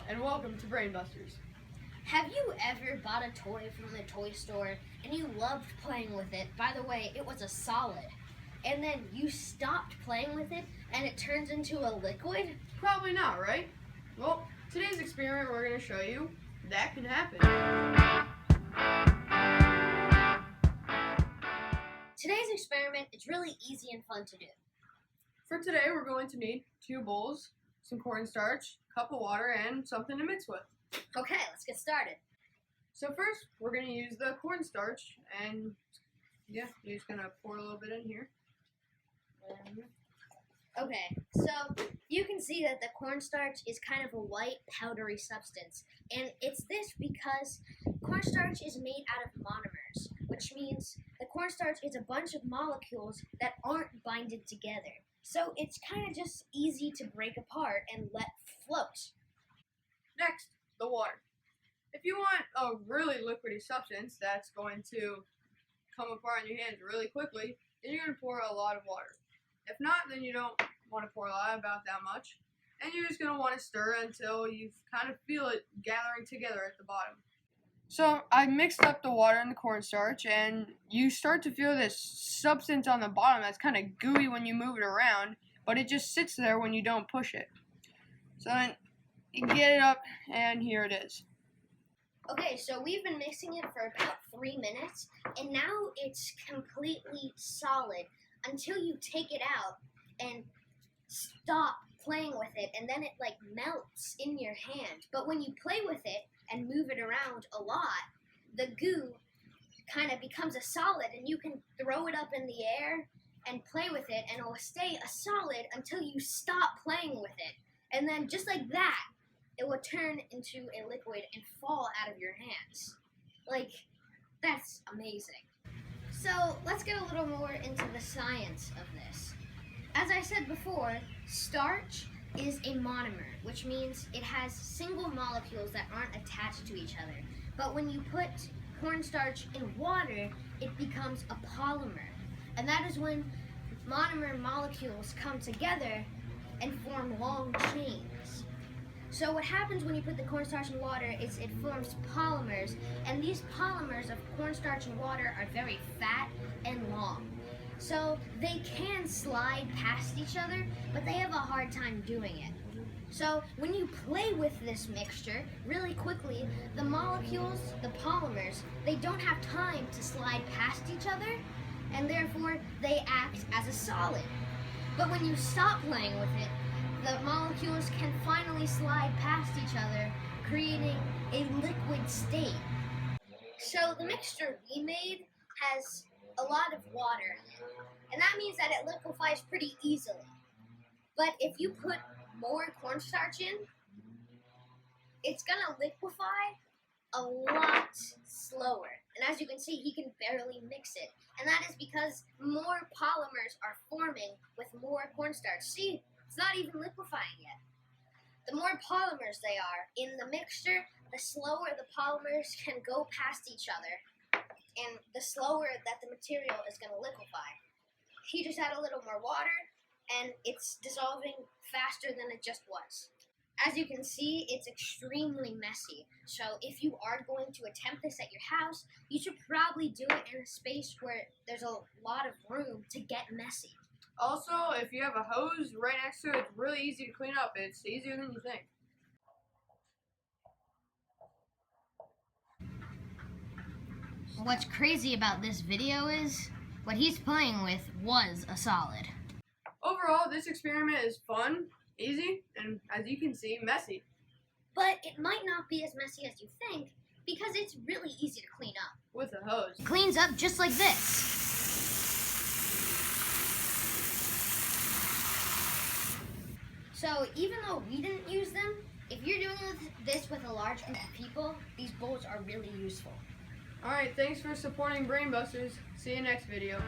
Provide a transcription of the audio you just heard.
and welcome to Brainbusters. Have you ever bought a toy from the toy store and you loved playing with it? By the way, it was a solid. And then you stopped playing with it and it turns into a liquid? Probably not, right? Well, today's experiment we're going to show you that can happen. Today's experiment is really easy and fun to do. For today, we're going to need 2 bowls, some cornstarch, a cup of water, and something to mix with. Okay, let's get started. So first, we're going to use the cornstarch, and yeah, you're just going to pour a little bit in here. Okay, so you can see that the cornstarch is kind of a white, powdery substance. And it's this because cornstarch is made out of monomers, which means the cornstarch is a bunch of molecules that aren't binded together. So it's kind of just easy to break apart and let float. Next, the water. If you want a really liquidy substance that's going to come apart in your hands really quickly, then you're going to pour a lot of water. If not, then you don't want to pour a lot, about that much. And you're just going to want to stir until you kind of feel it gathering together at the bottom. So I mixed up the water and the cornstarch, and you start to feel this substance on the bottom that's kind of gooey when you move it around, but it just sits there when you don't push it. So then you get it up, and here it is. Okay, so we've been mixing it for about 3 minutes, and now it's completely solid until you take it out and stop playing with it, and then it like melts in your hand. But when you play with it and move it around a lot, the goo kind of becomes a solid, and you can throw it up in the air and play with it, and it will stay a solid until you stop playing with it. And then just like that, it will turn into a liquid and fall out of your hands. Like, that's amazing. So let's get a little more into the science of this. As I said before, starch is a monomer, which means it has single molecules that aren't attached to each other. But when you put cornstarch in water, it becomes a polymer. And that is when monomer molecules come together and form long chains. So what happens when you put the cornstarch in water is it forms polymers, and these polymers of cornstarch and water are very fat and long. So they can slide past each other, but they have a hard time doing it. So when you play with this mixture really quickly, the molecules, the polymers, they don't have time to slide past each other, and therefore they act as a solid. But when you stop playing with it, the molecules can finally slide past each other, creating a liquid state. So the mixture we made has a lot of water in it, and that means that it liquefies pretty easily. But if you put more cornstarch in, it's gonna liquefy a lot slower. And as you can see, he can barely mix it. And that is because more polymers are forming with more cornstarch. See, it's not even liquefying yet. The more polymers they are in the mixture, the slower the polymers can go past each other, and the slower that the material is going to liquefy. He just had a little more water, and it's dissolving faster than it just was. As you can see, it's extremely messy. So if you are going to attempt this at your house, you should probably do it in a space where there's a lot of room to get messy. Also, if you have a hose right next to it, it's really easy to clean up. It's easier than you think. What's crazy about this video is what he's playing with was a solid. Overall, this experiment is fun, easy, and as you can see, messy. But it might not be as messy as you think because it's really easy to clean up. With a hose. It cleans up just like this. So even though we didn't use them, if you're doing this with a large group of people, these bowls are really useful. Alright, thanks for supporting Brainbusters. See you next video.